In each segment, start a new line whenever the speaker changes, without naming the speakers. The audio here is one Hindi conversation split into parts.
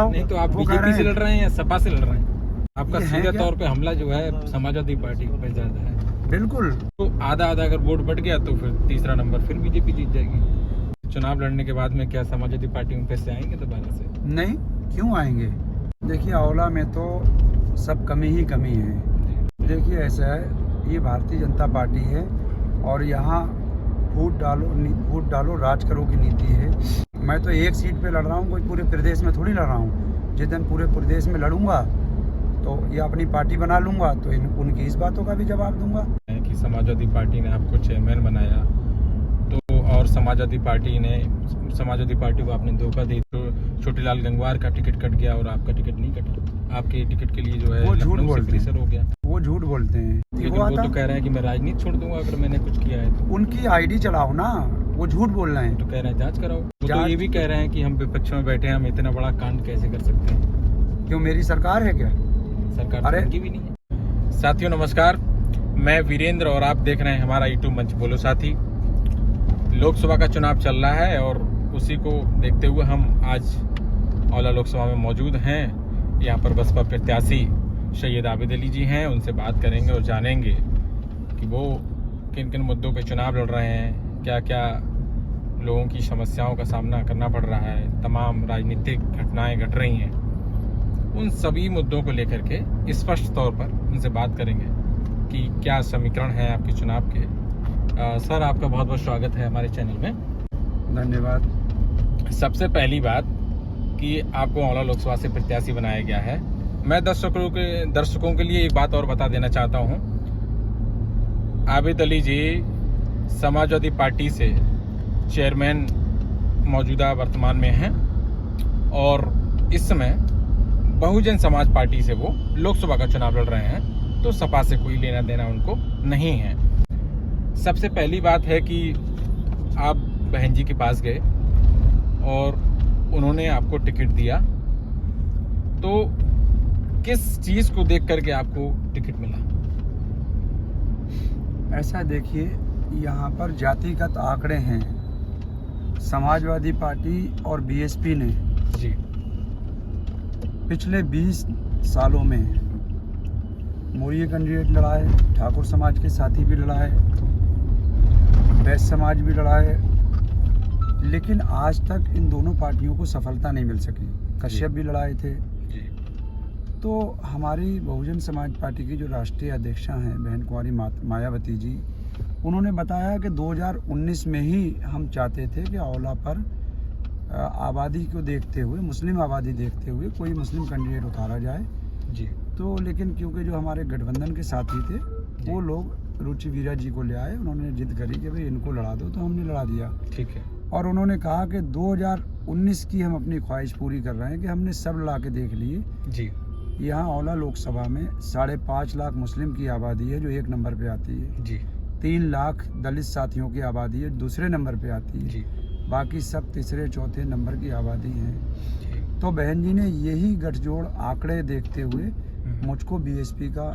नहीं तो आप बीजेपी से लड़ रहे हैं या सपा से लड़ रहे हैं? आपका सीधा तौर पे हमला जो है समाजवादी पार्टी पे ज्यादा है।
बिल्कुल।
तो आधा आधा अगर वोट बढ़ गया तो फिर तीसरा नंबर फिर बीजेपी जीत जाएगी। चुनाव लड़ने के बाद में क्या समाजवादी पार्टी में फिर से आएंगे दोबारा से?
नहीं, क्यों आएंगे? देखिए, आंवला में तो सब कमी ही कमी है। देखिए, ऐसा है, ये भारतीय जनता पार्टी है और यहाँ वोट डालो राज करो की नीति है। मैं तो एक सीट पे लड़ रहा हूँ, कोई पूरे प्रदेश में थोड़ी लड़ रहा हूँ। जिस दिन पूरे प्रदेश में लड़ूंगा तो ये अपनी पार्टी बना लूंगा, तो उनकी इस बातों का भी जवाब दूंगा
कि समाजवादी पार्टी ने आपको चेयरमैन बनाया तो, और समाजवादी पार्टी को आपने धोखा दी तो छोटीलाल गंगवार का टिकट कट गया और आपका टिकट नहीं कटा। आपके टिकट के लिए जो है
वो झूठ बोलते हैं,
हो गया।
वो झूठ बोलते हैं।
लेकिन वो तो कह रहे हैं कि मैं राजनीति छोड़ दूंगा अगर मैंने कुछ किया है तो।
उनकी आईडी चलाओ ना, वो झूठ बोल रहे हैं।
तो कह रहे हैं जांच कराओ। वो तो ये भी कह रहे हैं कि हम विपक्ष में बैठे हैं, हम इतना बड़ा कांड कैसे कर सकते हैं?
क्यों, मेरी सरकार है क्या?
सरकार तो उनकी भी नहीं है। साथियों नमस्कार, मैं वीरेंद्र और आप देख रहे हैं हमारा यूट्यूब मंच बोलो साथी। लोकसभा का चुनाव चल रहा है और उसी को देखते हुए हम आज आंवला लोकसभा में मौजूद हैं। यहाँ पर बसपा प्रत्याशी सैयद आबिद अली जी हैं, उनसे बात करेंगे और जानेंगे कि वो किन किन मुद्दों पे चुनाव लड़ रहे हैं, क्या क्या लोगों की समस्याओं का सामना करना पड़ रहा है, तमाम राजनीतिक घटनाएं घट रही हैं। उन सभी मुद्दों को लेकर के स्पष्ट तौर पर उनसे बात करेंगे कि क्या समीकरण है आपके चुनाव के। सर, आपका बहुत बहुत स्वागत है हमारे चैनल में।
धन्यवाद।
सबसे पहली बात कि आपको आंवला लोकसभा से प्रत्याशी बनाया गया है। मैं दर्शकों के लिए एक बात और बता देना चाहता हूं। आबिद अली जी समाजवादी पार्टी से चेयरमैन मौजूदा वर्तमान में हैं और इस समय बहुजन समाज पार्टी से वो लोकसभा का चुनाव लड़ रहे हैं, तो सपा से कोई लेना देना उनको नहीं है। सबसे पहली बात है कि आप बहन जी के पास गए और उन्होंने आपको टिकट दिया, तो किस चीज को देख करके आपको टिकट मिला?
ऐसा देखिए, यहाँ पर जातिगत आंकड़े हैं। समाजवादी पार्टी और बीएसपी ने
जी
पिछले 20 सालों में मौर्य कैंडिडेट लड़ा है, ठाकुर समाज के साथी भी लड़ा है, वैश्य समाज भी लड़ा है, लेकिन आज तक इन दोनों पार्टियों को सफलता नहीं मिल सकी। कश्यप भी लड़ाए थे
जी।
तो हमारी बहुजन समाज पार्टी की जो राष्ट्रीय अध्यक्षा हैं बहन कुंवारी मायावती जी, उन्होंने बताया कि 2019 में ही हम चाहते थे कि आंवला पर आबादी को देखते हुए, मुस्लिम आबादी देखते हुए कोई मुस्लिम कैंडिडेट उतारा जाए
जी।
तो लेकिन क्योंकि जो हमारे गठबंधन के साथी थे वो लोग रुचि वीरा जी को ले आए, उन्होंने जिद करी कि भाई इनको लड़ा दो, तो हमने लड़ा दिया।
ठीक है।
और उन्होंने कहा कि 2019 की हम अपनी ख्वाहिश पूरी कर रहे हैं कि हमने सब लड़ा के देख लिए
जी।
यहाँ आंवला लोकसभा में 5.5 लाख मुस्लिम की आबादी है जो 1 नंबर पे आती है
जी।
3 लाख दलित साथियों की आबादी है दूसरे नंबर पे आती है
जी।
बाकी सब तीसरे चौथे नंबर की आबादी है। तो बहन जी ने यही गठजोड़ आंकड़े देखते हुए मुझको बीएसपी का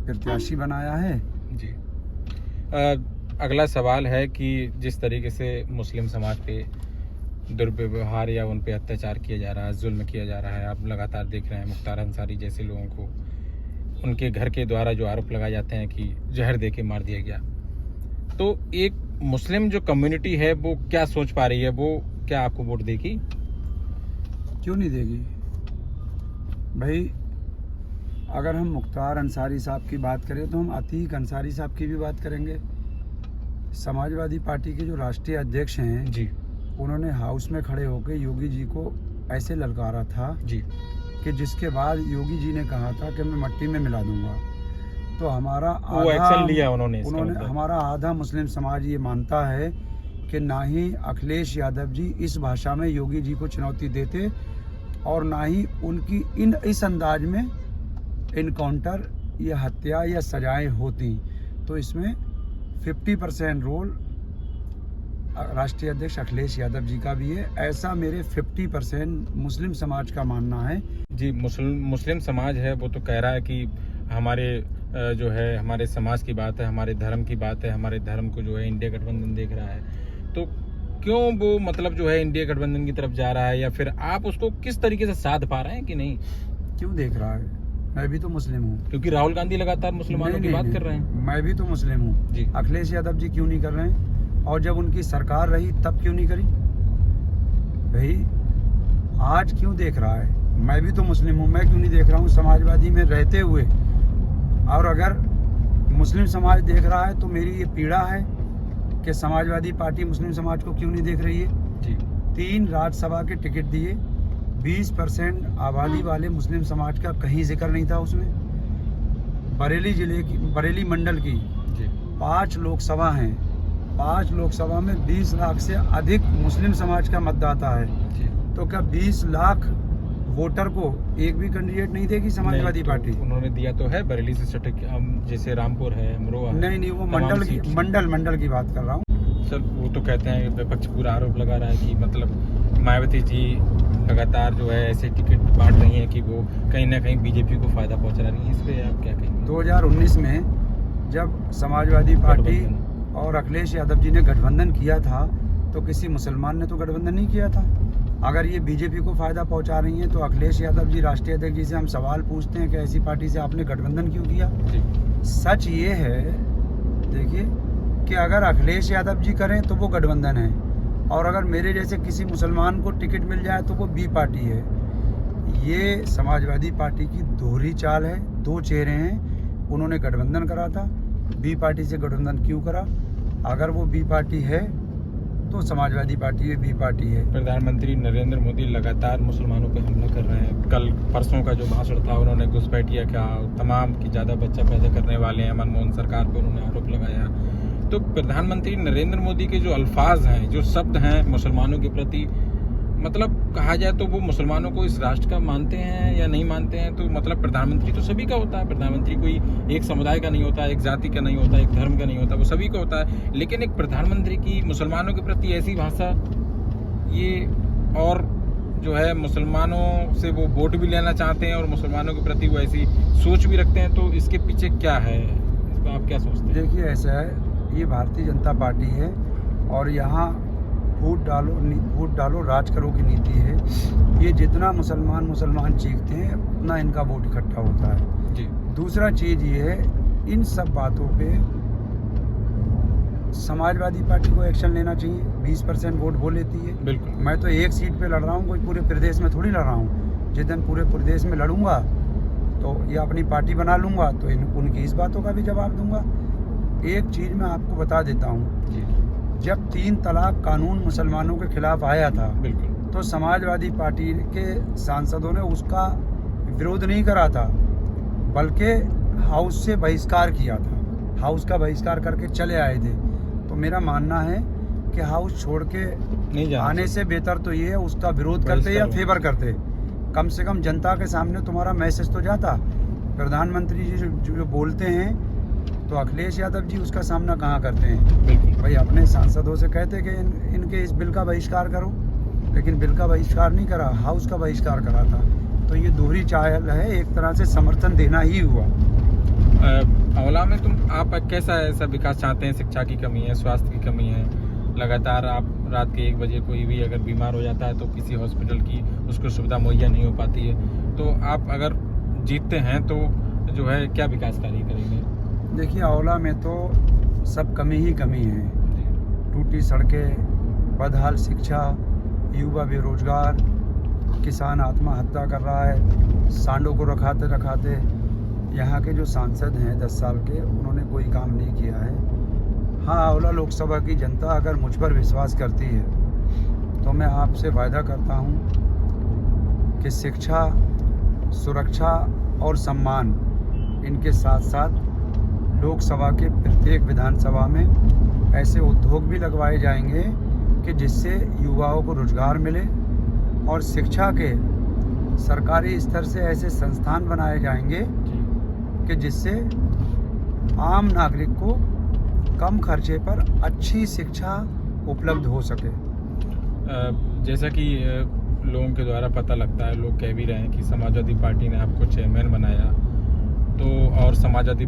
प्रत्याशी बनाया है
जी। अगला सवाल है कि जिस तरीके से मुस्लिम समाज पे दुर्व्यवहार या उन पे अत्याचार किया जा रहा है, जुल्म किया जा रहा है, आप लगातार देख रहे हैं मुख्तार अंसारी जैसे लोगों को उनके घर के द्वारा जो आरोप लगाए जाते हैं कि जहर दे के मार दिया गया, तो एक मुस्लिम जो कम्युनिटी है वो क्या सोच पा रही है? वो क्या आपको वोट देगी?
क्यों नहीं देगी भाई? अगर हम मुख्तार अंसारी साहब की बात करें तो हम अतीक अंसारी साहब की भी बात करेंगे। समाजवादी पार्टी के जो राष्ट्रीय अध्यक्ष हैं
जी,
उन्होंने हाउस में खड़े होकर योगी जी को ऐसे ललकारा था
जी
कि जिसके बाद योगी जी ने कहा था कि मैं मट्टी में मिला दूंगा। तो हमारा
वो एक्शन लिया उन्होंने
हमारा आधा मुस्लिम समाज ये मानता है कि ना ही अखिलेश यादव जी इस भाषा में योगी जी को चुनौती देते और ना ही उनकी इस अंदाज में इनकाउंटर या हत्या या सजाएं होती। तो इसमें 50% रोल राष्ट्रीय अध्यक्ष अखिलेश यादव जी का भी है, ऐसा मेरे 50% मुस्लिम समाज का मानना है।
जी, मुस्लिम समाज है वो तो कह रहा है कि हमारे जो है हमारे समाज की बात है, हमारे धर्म की बात है, हमारे धर्म को जो है इंडिया गठबंधन देख रहा है। तो क्यों वो मतलब जो है इंडिया गठबंधन की तरफ जा रहा है, या फिर आप उसको किस तरीके से साध पा रहे हैं कि नहीं?
क्यों देख रहा है? मैं भी तो मुस्लिम हूँ।
क्योंकि राहुल गांधी लगातार मुसलमानों की बात कर रहे हैं।
मैं भी तो मुस्लिम हूँ
जी।
अखिलेश यादव जी क्यों नहीं कर रहे हैं? और जब उनकी सरकार रही तब क्यों नहीं करी? भाई आज क्यों देख रहा है? मैं भी तो मुस्लिम हूँ, मैं क्यों नहीं देख रहा हूँ समाजवादी में रहते हुए? और अगर मुस्लिम समाज देख रहा है तो मेरी ये पीड़ा है कि समाजवादी पार्टी मुस्लिम समाज को क्यों नहीं देख रही है।
जी।
3 राज्यसभा के टिकट दिए, 20% आबादी वाले मुस्लिम समाज का कहीं जिक्र नहीं था उसमें। बरेली जिले की, बरेली मंडल की
जी।
5 लोकसभा हैं, 5 लोकसभा में 20 लाख से अधिक मुस्लिम समाज का मतदाता है।
जी।
तो क्या 20 लाख वोटर को एक भी कैंडिडेट नहीं देगी समाजवादी
नहीं,
पार्टी?
तो उन्होंने दिया तो है बरेली से सटे, जैसे रामपुर है, अमरोहा है।
नहीं वो
तमाम
मंडल की,
सीट्स।
मंडल की बात कर रहा हूँ।
सर वो तो कहते हैं, विपक्ष पूरा आरोप लगा रहा है कि मतलब मायावती जी लगातार जो है ऐसे टिकट बांट रही हैं कि वो कहीं ना कहीं बीजेपी को फायदा पहुंचा रही है। इस पे आप क्या कहेंगे?
2019 में जब समाजवादी पार्टी और अखिलेश यादव जी ने गठबंधन किया था तो किसी मुसलमान ने तो गठबंधन नहीं किया था। अगर ये बीजेपी को फायदा पहुंचा रही हैं तो अखिलेश यादव जी राष्ट्रीय अध्यक्ष जी से हम सवाल पूछते हैं कि ऐसी पार्टी से आपने गठबंधन क्यों किया?
जी।
सच ये है, देखिए, कि अगर अखिलेश यादव जी करें तो वो गठबंधन है, और अगर मेरे जैसे किसी मुसलमान को टिकट मिल जाए तो वो बी पार्टी है। ये समाजवादी पार्टी की दोहरी चाल है, 2 चेहरे हैं। उन्होंने गठबंधन करा था, बी पार्टी से गठबंधन क्यों करा? अगर वो बी पार्टी है तो समाजवादी पार्टी है, बी पार्टी है।
प्रधानमंत्री नरेंद्र मोदी लगातार मुसलमानों पे हमला कर रहे हैं। कल परसों का जो भाषण था, उन्होंने घुसपैठिया का तमाम की ज़्यादा बच्चा पैदा करने वाले हैं मनमोहन सरकार पे उन्होंने आरोप लगाया। तो प्रधानमंत्री नरेंद्र मोदी के जो अल्फाज हैं, जो शब्द हैं मुसलमानों के प्रति, मतलब कहा जाए तो वो मुसलमानों को इस राष्ट्र का मानते हैं या नहीं मानते हैं? तो मतलब प्रधानमंत्री तो सभी का होता है। प्रधानमंत्री कोई एक समुदाय का नहीं होता, एक जाति का नहीं होता, एक धर्म का नहीं होता, वो सभी का होता है। लेकिन एक प्रधानमंत्री की मुसलमानों के प्रति ऐसी भाषा, ये, और जो है मुसलमानों से वो वोट भी लेना चाहते हैं और मुसलमानों के प्रति वो ऐसी सोच भी रखते हैं, तो इसके पीछे क्या है? इस पर आप क्या सोचते हैं?
देखिए ऐसा है, ये भारतीय जनता पार्टी है और यहाँ वोट डालो राज करो की नीति है। ये जितना मुसलमान चीखते हैं उतना इनका वोट इकट्ठा होता है।
जी।
दूसरा चीज ये है, इन सब बातों पे समाजवादी पार्टी को एक्शन लेना चाहिए। 20% वोट वो लेती है।
बिल्कुल।
मैं तो एक सीट पे लड़ रहा हूँ, कोई पूरे प्रदेश में थोड़ी लड़ रहा हूँ। जिस दिन पूरे प्रदेश में लड़ूंगा तो ये अपनी पार्टी बना लूंगा तो उनकी इस बातों का भी जवाब दूंगा। एक चीज मैं आपको बता देता हूँ,
जी।
जब 3 तलाक कानून मुसलमानों के खिलाफ आया था,
बिल्कुल,
तो समाजवादी पार्टी के सांसदों ने उसका विरोध नहीं करा था, बल्कि हाउस से बहिष्कार किया था। हाउस का बहिष्कार करके चले आए थे। तो मेरा मानना है कि हाउस छोड़ के
नहीं जाना
आने से बेहतर तो ये है उसका विरोध करते या फेवर करते। कम से कम जनता के सामने तुम्हारा मैसेज तो जाता। प्रधानमंत्री जी जो बोलते हैं तो अखिलेश यादव जी उसका सामना कहाँ करते हैं?
बिल्कुल।
भाई अपने सांसदों से कहते कि इनके इस बिल का बहिष्कार करो, लेकिन बिल का बहिष्कार नहीं करा, हाउस का बहिष्कार करा था। तो ये दोहरी चाल है, एक तरह से समर्थन देना ही हुआ।
अवला में आप कैसा ऐसा विकास चाहते हैं? शिक्षा की कमी है, स्वास्थ्य की कमी है, लगातार आप रात के 1 बजे कोई भी अगर बीमार हो जाता है तो किसी हॉस्पिटल की उसको सुविधा मुहैया नहीं हो पाती है। तो आप अगर जीतते हैं तो जो है क्या विकास कार्य करेंगे?
देखिए आंवला में तो सब कमी ही कमी है। टूटी सड़कें, बदहाल शिक्षा, युवा बेरोजगार, किसान आत्महत्या कर रहा है। सांडों को रखाते यहाँ के जो सांसद हैं 10 साल के, उन्होंने कोई काम नहीं किया है। हाँ, आंवला लोकसभा की जनता अगर मुझ पर विश्वास करती है तो मैं आपसे वायदा करता हूँ कि शिक्षा, सुरक्षा और सम्मान, इनके साथ साथ लोकसभा के प्रत्येक विधानसभा में ऐसे उद्योग भी लगवाए जाएंगे कि जिससे युवाओं को रोजगार मिले, और शिक्षा के सरकारी स्तर से ऐसे संस्थान बनाए जाएंगे कि जिससे आम नागरिक को कम खर्चे पर अच्छी शिक्षा उपलब्ध हो सके।
जैसा कि लोगों के द्वारा पता लगता है, लोग कह भी रहे हैं कि समाजवादी पार्टी ने आपको चेयरमैन बनाया, तो और समाजवादी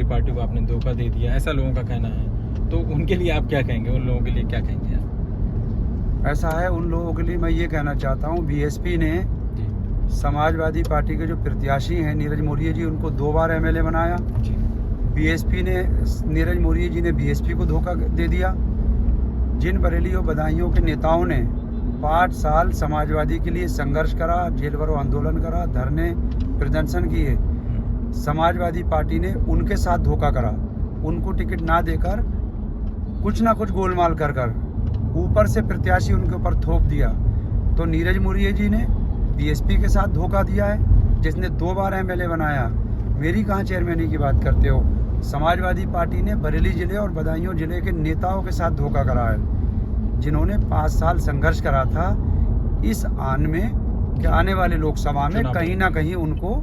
पार्टी को आपने धोखा दे दिया, ऐसा लोगों का कहना है। तो उनके लिए आप क्या कहेंगे, उन लोगों के लिए क्या कहेंगे आप?
ऐसा है, उन लोगों के लिए मैं ये कहना चाहता हूँ, बीएसपी ने
जी
समाजवादी पार्टी के जो प्रत्याशी हैं नीरज मौर्य जी, उनको 2 बार एमएलए बनाया।
जी
बीएसपी ने, नीरज मौर्य जी ने बीएसपी को धोखा दे दिया। जिन बरेली और बदायूं के नेताओं ने 5 साल समाजवादी के लिए संघर्ष करा, जेल भरो आंदोलन करा, धरने प्रदर्शन किए, समाजवादी पार्टी ने उनके साथ धोखा करा। उनको टिकट ना देकर कुछ ना कुछ गोलमाल कर ऊपर से प्रत्याशी उनके ऊपर थोप दिया। तो नीरज मौर्य जी ने बीएसपी के साथ धोखा दिया है, जिसने 2 बार एमएलए बनाया। मेरी कहाँ चेयरमैनी की बात करते हो? समाजवादी पार्टी ने बरेली जिले और बदायूं जिले के नेताओं के साथ धोखा करा है, जिन्होंने 5 साल संघर्ष करा था। इस आन में कि आने वाले लोकसभा में कहीं ना कहीं उनको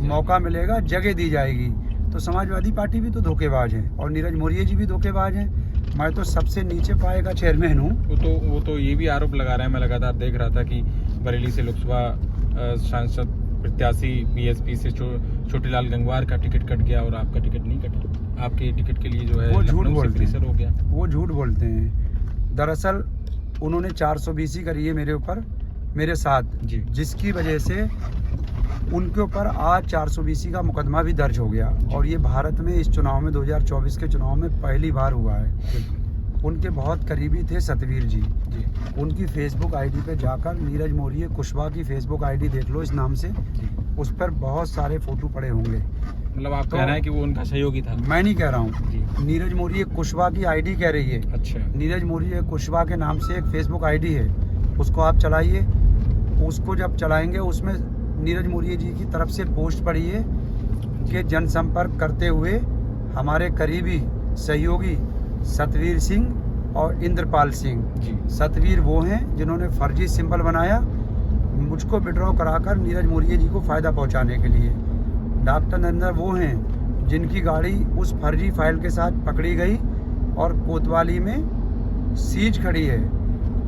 मौका मिलेगा, जगह दी जाएगी। तो समाजवादी पार्टी भी तो धोखेबाज है और नीरज मौर्य जी भी धोखेबाज हैं। मैं तो सबसे नीचे पाए का चेयरमैन हूँ।
वो तो ये भी आरोप लगा रहा है, मैं लगातार देख रहा था कि बरेली से लोकसभा सांसद प्रत्याशी बीएसपी से छोटेलाल गंगवार का टिकट कट गया और आपका टिकट नहीं कटा। आपके टिकट के लिए जो है
वो झूठ बोलते हैं,
हो गया।
वो झूठ बोलते हैं। दरअसल उन्होंने 420 करी है मेरे ऊपर, मेरे साथ
जी,
जिसकी वजह से उनके ऊपर आज 420 का मुकदमा भी दर्ज हो गया। और ये भारत में इस चुनाव में 2024 के चुनाव में पहली बार हुआ है। उनके बहुत करीबी थे सतवीर जी। उनकी फेसबुक आईडी पे जाकर नीरज मौर्य कुशवाहा की फेसबुक आईडी देख लो इस नाम से, उस पर बहुत सारे फोटो पड़े होंगे।
मतलब आप कह रहे हैं कि वो उनका सहयोगी था?
मैं नहीं कह रहा हूँ, नीरज मौर्य कुशवाहा की आईडी कह रही है।
अच्छा।
नीरज मौर्य कुशवाहा के नाम से एक फेसबुक आईडी है, उसको आप चलाइए। उसको जब चलाएंगे उसमें नीरज मौर्य जी की तरफ से पोस्ट पड़ी है कि जनसंपर्क करते हुए हमारे करीबी सहयोगी सतवीर सिंह और इंद्रपाल सिंह। सतवीर वो हैं जिन्होंने फर्जी सिंबल बनाया मुझको विड्रॉ कराकर नीरज मौर्य जी को फ़ायदा पहुंचाने के लिए। डॉक्टर नरेंद्र वो हैं जिनकी गाड़ी उस फर्जी फाइल के साथ पकड़ी गई और कोतवाली में सीज खड़ी है।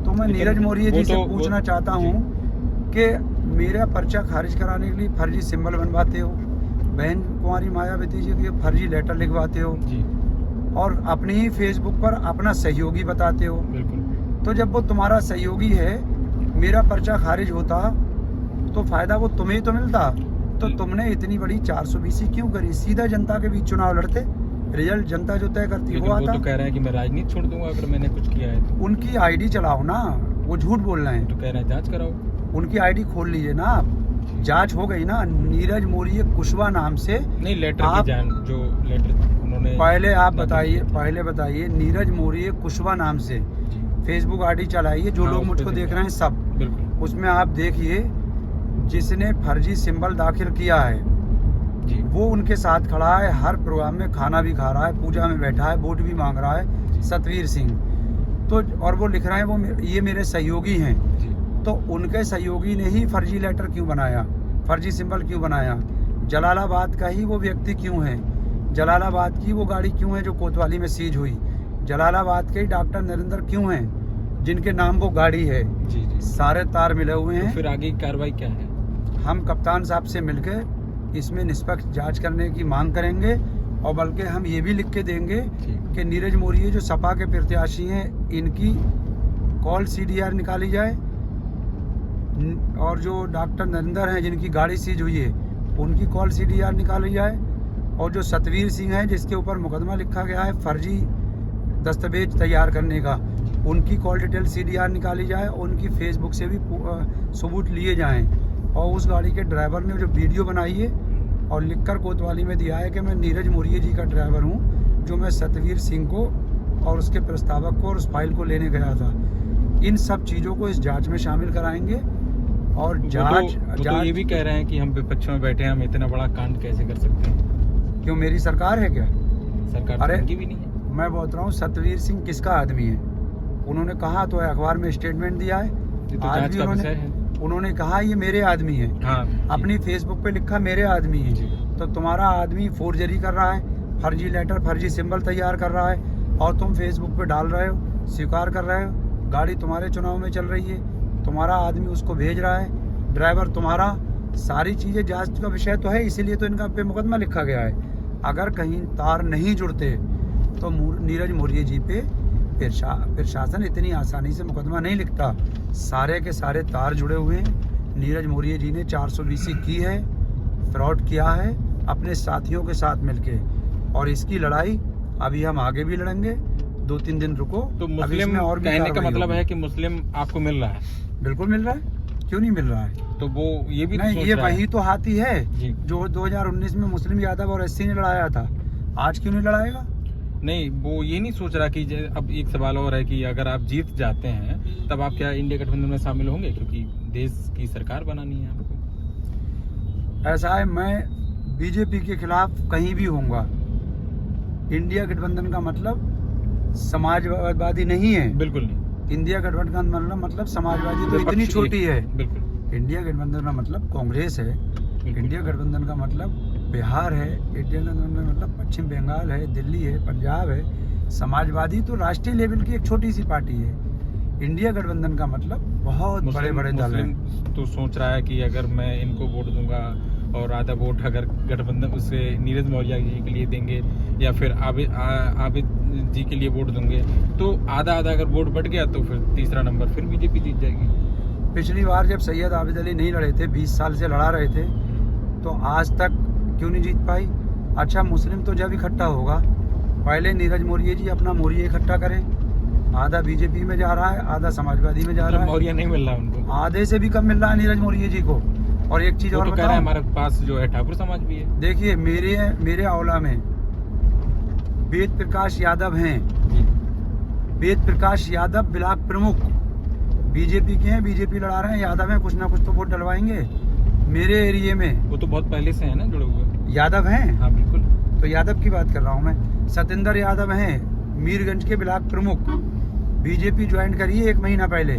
तो मैं नीरज मौर्य जी से पूछना चाहता हूँ कि मेरा पर्चा खारिज कराने के लिए फर्जी सिंबल बनवाते हो, बहन कुंवारी मायावती जी के फर्जी लेटर लिखवाते हो और अपनी ही फेसबुक पर अपना सहयोगी बताते हो।
बिल्कुल।
तो जब वो तुम्हारा सहयोगी है, मेरा पर्चा खारिज होता तो फायदा वो तुम्हें ही तो मिलता। तो तुमने इतनी बड़ी 420 क्यों करी? सीधा जनता के बीच चुनाव लड़ते, रिजल्ट जनता जो तय करती वो आता।
वो तो कह रहे हैं कि मैं राजनीति छोड़ दूंगा अगर मैंने कुछ किया है तो।
उनकी आईडी चलाओ ना, वो झूठ बोल रहे हैं।
तो कह रहे हैं जांच कराओ,
उनकी आईडी खोल लीजिए ना आप, जांच हो गई ना। नीरज मौर्य कुशवाहा नाम से
नहीं, लेटर की जान जो लेटर उन्होंने
पहले आप बताइए, पहले बताइए नीरज मौर्य कुशवाहा नाम से फेसबुक आईडी चलाइए। जो लोग मुझको देख रहे हैं सब,
बिल्कुल
उसमें आप देखिए जिसने फर्जी सिंबल दाखिल किया है
जी,
वो उनके साथ खड़ा है, हर प्रोग्राम में खाना भी खा रहा है, पूजा में बैठा है, वोट भी मांग रहा है, सतवीर सिंह। तो और वो लिख रहे हैं वो ये मेरे सहयोगी हैं। तो उनके सहयोगी ने ही फर्जी लेटर क्यों बनाया, फर्जी सिंबल क्यों बनाया? जलालाबाद का ही वो व्यक्ति क्यों है? जलालाबाद की वो गाड़ी क्यों है जो कोतवाली में सीज हुई? जलालाबाद के ही डॉक्टर नरेंद्र क्यों हैं जिनके नाम वो गाड़ी है?
जी।
सारे तार मिले हुए हैं।
तो फिर आगे की कार्रवाई क्या है?
हम कप्तान साहब से मिलकर इसमें निष्पक्ष जांच करने की मांग करेंगे और बल्कि हम ये भी लिख के देंगे कि नीरज मौर्य जो सपा के प्रत्याशी हैं इनकी कॉल सीडीआर निकाली जाए और जो डॉक्टर नरेंद्र हैं जिनकी गाड़ी सीज हुई है उनकी कॉल सीडीआर निकाली जाए और जो सतवीर सिंह है जिसके ऊपर मुकदमा लिखा गया है फर्जी दस्तावेज तैयार करने का, उनकी कॉल डिटेल सीडीआर निकाली जाए। उनकी फेसबुक से भी सबूत लिए जाएं और उस गाड़ी के ड्राइवर ने जो वीडियो बनाई है और लिखकर कोतवाली में दिया है कि मैं नीरज मौर्य जी का ड्राइवर हूं जो मैं सतवीर सिंह को और उसके प्रस्तावक को और उस फाइल को लेने गया था। इन सब चीज़ों को इस जांच में शामिल कराएंगे और जांच
तो ये भी कह रहे हैं कि हम विपक्ष में बैठे हैं, हम इतना बड़ा कांड कैसे कर सकते हैं?
क्यों मेरी सरकार है क्या?
सरकार
अरे
उनकी भी नहीं है।
मैं बोल रहा हूँ सतवीर सिंह किसका आदमी है? उन्होंने कहा तो है, अखबार में स्टेटमेंट दिया है,
तो
आज भी उन्होंने कहा ये मेरे आदमी है।
हाँ,
अपनी फेसबुक पे लिखा मेरे आदमी है। तो तुम्हारा आदमी फोर्जरी कर रहा है, फर्जी लेटर फर्जी सिंबल तैयार कर रहा है और तुम फेसबुक पे डाल रहे हो, स्वीकार कर रहे हो। गाड़ी तुम्हारे चुनाव में चल रही है, तुम्हारा आदमी उसको भेज रहा है, ड्राइवर तुम्हारा, सारी चीज़ें जांच का विषय तो है, इसीलिए तो इनका पे मुकदमा लिखा गया है। अगर कहीं तार नहीं जुड़ते तो नीरज मौर्य जी पे प्रशासन इतनी आसानी से मुकदमा नहीं लिखता। सारे के सारे तार जुड़े हुए हैं। नीरज मौर्य जी ने 420 की है, फ्रॉड किया है अपने साथियों के साथ मिलके, और इसकी लड़ाई अभी हम आगे भी लड़ेंगे। 2-3 दिन रुको।
तो
अभी
मुस्लिम
इसमें और भी
कहने का
कार्रवाई
मतलब
होगी।
है कि मुस्लिम आपको मिल रहा है?
बिल्कुल मिल रहा है, क्यों नहीं मिल रहा है?
तो वो ये भी तो
नहीं,
सोच
ये
रहा है।
वही तो हाथी है
जी।
जो 2019 में मुस्लिम यादव और एससी ने लड़ाया था। आज क्यों नहीं लड़ाएगा?
नहीं, वो ये नहीं सोच रहा कि अब एक सवाल और है कि अगर आप जीत जाते हैं तब आप क्या इंडिया गठबंधन में शामिल होंगे, क्योंकि देश की सरकार बनानी है आपको।
ऐसा है, मैं बीजेपी के खिलाफ कहीं भी होऊंगा। इंडिया गठबंधन का मतलब समाजवादी नहीं है।
बिल्कुल नहीं।
इंडिया गठबंधन मतलब समाजवादी तो
विपक्ष
इतनी
एक-
छोटी है।
बिल्कुल।
इंडिया गठबंधन का मतलब कांग्रेस है। इंडिया गठबंधन का मतलब बिहार है। इंडिया गठबंधन का मतलब पश्चिम बंगाल है, दिल्ली है, पंजाब है। समाजवादी तो राष्ट्रीय लेवल की एक छोटी सी पार्टी है। इंडिया गठबंधन का मतलब बहुत बड़े बड़े दल हैं।
मुस्लिम तो सोच रहा है कि अगर मैं इनको वोट दूंगा और आधा वोट अगर गठबंधन उससे नीरज मौर्य जी के लिए देंगे या फिर आबिद जी के लिए वोट देंगे तो आधा अगर वोट बढ़ गया तो फिर तीसरा नंबर फिर बीजेपी जीत जाएगी।
पिछली बार जब सैयद आबिद अली नहीं लड़े थे, 20 साल से लड़ा रहे थे, तो आज तक क्यों नहीं जीत पाई? अच्छा, मुस्लिम तो जब इकट्ठा होगा, पहले नीरज मौर्य जी अपना मौर्य इकट्ठा करें। आधा बीजेपी में जा रहा है, आधा समाजवादी में जा रहा है।
मौर्य नहीं मिल रहा उनको,
आधे से भी कम मिल रहा है नीरज मौर्य जी को। और एक चीज
वो
और
तो कह रहा है
बताऊं,
हमारे पास जो है ठाकुर समाज भी है।
देखिए मेरे औला में वेद प्रकाश यादव हैं।
जी।
वेद प्रकाश यादव ब्लॉक प्रमुख बीजेपी के हैं, बीजेपी लड़ा रहे हैं, यादव हैं, कुछ ना कुछ तो वोट डलवाएंगे। मेरे एरिए में
वो तो बहुत पहले से है ना जुड़े हुए।
यादव हैं,
हाँ बिल्कुल।
तो यादव की बात कर रहा हूँ मैं। सतेंद्र यादव हैं, मीरगंज के ब्लॉक प्रमुख, बीजेपी ज्वाइन करी है 1 महीना पहले।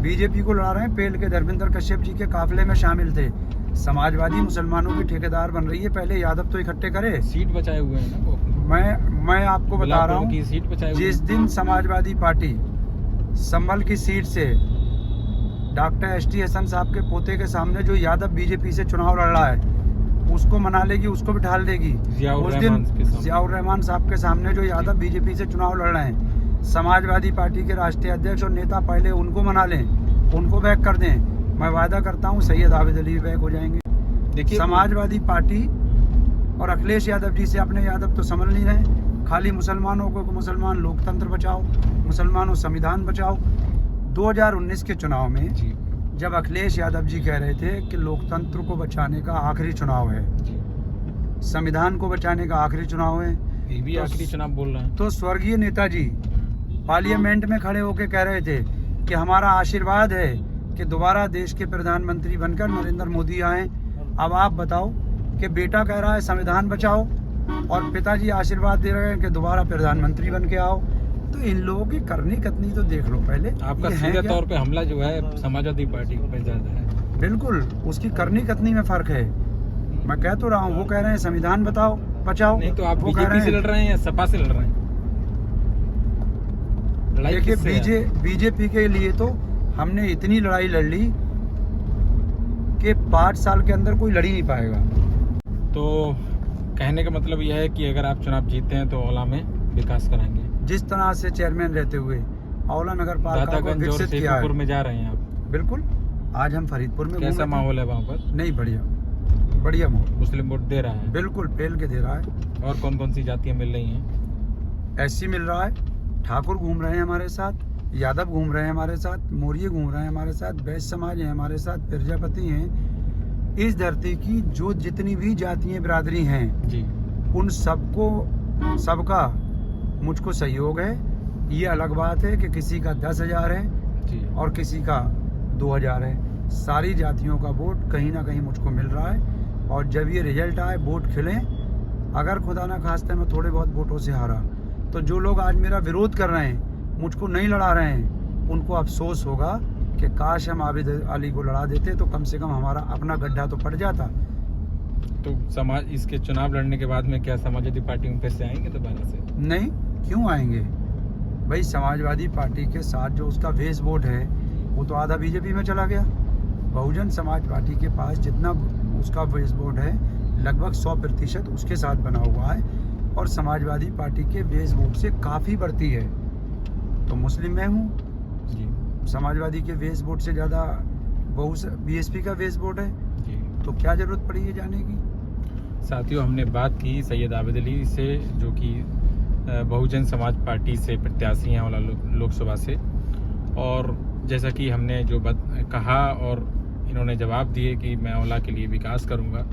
बीजेपी को लड़ा रहे हैं, पेल के धर्मेंद्र कश्यप जी के काफिले में शामिल थे। समाजवादी मुसलमानों की ठेकेदार बन रही है। पहले यादव तो इकट्ठे करे।
सीट बचाए हुए हैं ना वो अपनी।
मैं आपको बता रहा
की
हूँ,
सीट बचाए हुए
जिस
हैं।
दिन समाजवादी पार्टी संभल की सीट से डॉक्टर एसटी हसन साहब के पोते के सामने जो यादव बीजेपी से चुनाव लड़ रहा है उसको मना लेगी, उसको बिठा लेगी। उस दिन जियाउर रहमान साहब के सामने जो यादव बीजेपी से चुनाव लड़ रहे हैं, समाजवादी पार्टी के राष्ट्रीय अध्यक्ष और नेता पहले उनको मना लें, उनको बैक कर दें। मैं वादा करता हूं सैयद आबिद अली भी बैक हो जाएंगे।
देखिए
समाजवादी पार्टी और अखिलेश यादव जी से अपने यादव तो समझ नहीं रहे। खाली मुसलमानों को मुसलमान लोकतंत्र बचाओ, मुसलमानों संविधान बचाओ। 2019 के चुनाव में
जी।
जब अखिलेश यादव जी कह रहे थे कि लोकतंत्र को बचाने का आखिरी चुनाव है, संविधान को बचाने का आखिरी चुनाव है,
ये भी आखिरी चुनाव बोल रहे हैं।
तो स्वर्गीय नेताजी पार्लियामेंट में खड़े होकर कह रहे थे कि हमारा आशीर्वाद है कि दोबारा देश के प्रधानमंत्री बनकर नरेंद्र मोदी आए। अब आप बताओ कि बेटा कह रहा है संविधान बचाओ और पिताजी आशीर्वाद दे रहे हैं कि दोबारा प्रधानमंत्री बन के आओ। तो इन लोगों की करनी कतनी तो देख लो पहले।
आपका
ये है
सीधे
क्या?
तौर पे हमला जो है समाजवादी पार्टी पे ज्यादा है।
बिल्कुल, उसकी करनी कतनी में फर्क है। मैं कह तो रहा हूँ, वो कह रहे हैं संविधान बचाओ।
नहीं तो आप
वो कह
बीजेपी से लड़ रहे हैं या सपा से लड़ रहे हैं? लड़ाई
देखिए
किससे है?
बीजेपी के लिए तो हमने इतनी लड़ाई लड़ ली कि 5 साल के अंदर कोई लड़ ही नहीं पाएगा।
तो कहने का मतलब यह है कि अगर आप चुनाव जीतते हैं तो औला में विकास कराएंगे।
जिस तरह से चेयरमैन रहते हुए औला नगर पालिका को
दातागंज और
विकसित किया
शेखपुर
है।
में जा रहे हैं आप,
बिल्कुल, आज हम फरीदपुर में
कैसा
घूमे थे।
माहौल है वहाँ पर?
नहीं, बढ़िया माहौल,
मुस्लिम वोट दे रहा है?
बिल्कुल पेल के दे रहा है।
और कौन कौन सी जातियाँ मिल रही हैं?
एससी मिल रहा है, ठाकुर घूम रहे हैं हमारे साथ, यादव घूम रहे हैं हमारे साथ, मौर्य घूम रहे हैं हमारे साथ, वैश्य समाज है हमारे साथ, प्रजापति हैं। इस धरती की जो जितनी भी जातियाँ बिरादरी हैं
जी।
उन सबका मुझको सहयोग है। ये अलग बात है कि किसी का 10,000 है
जी।
और किसी का 2,000 है। सारी जातियों का वोट कहीं ना कहीं मुझको मिल रहा है। और जब ये रिजल्ट आए, वोट खिले, अगर खुदा ना खास्ते मैं थोड़े बहुत वोटों से हारा तो जो लोग आज मेरा विरोध कर रहे हैं, मुझको नहीं लड़ा रहे हैं, उनको अफसोस होगा कि काश हम आबिद अली को लड़ा देते तो कम से कम हमारा अपना गड्ढा तो पड़ जाता।
तो समाज इसके चुनाव लड़ने के बाद में क्या समाजवादी पार्टी में फिर से आएंगे दोबारा से?
नहीं, क्यों आएंगे भाई? समाजवादी पार्टी के साथ जो उसका बेस वोट है वो तो आधा बीजेपी में चला गया। बहुजन समाज पार्टी के पास जितना उसका बेस वोट है लगभग 100% उसके साथ बना हुआ है। और समाजवादी पार्टी के बेस वोट से काफ़ी बढ़ती है। तो मुस्लिम मैं हूँ,
जी
समाजवादी के बेस वोट से ज़्यादा बीएसपी का बेस वोट है,
जी।
तो क्या ज़रूरत पड़ी है जाने की।
साथियों, हमने बात की सैयद आबिद अली से, जो कि बहुजन समाज पार्टी से प्रत्याशी हैं औला लोकसभा से, और जैसा कि हमने जो कहा और इन्होंने जवाब दिए कि मैं औला के लिए विकास करूंगा।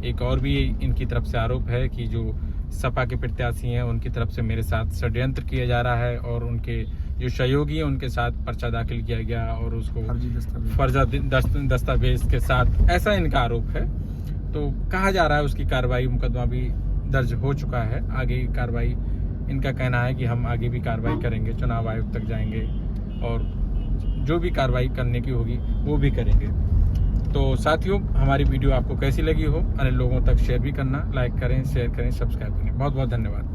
एक और भी इनकी तरफ से आरोप है कि जो सपा के प्रत्याशी हैं उनकी तरफ से मेरे साथ षड्यंत्र किया जा रहा है और उनके जो सहयोगी हैं उनके साथ पर्चा दाखिल किया गया और उसको फर्जी दस्तावेज के साथ, ऐसा इनका आरोप है। तो कहा जा रहा है उसकी कार्रवाई, मुकदमा भी दर्ज हो चुका है। आगे की कार्रवाई, इनका कहना है कि हम आगे भी कार्रवाई करेंगे, चुनाव आयोग तक जाएंगे और जो भी कार्रवाई करने की होगी वो भी करेंगे। तो साथियों, हमारी वीडियो आपको कैसी लगी हो, अन्य लोगों तक शेयर भी करना, लाइक करें, शेयर करें, सब्सक्राइब करें। बहुत बहुत धन्यवाद।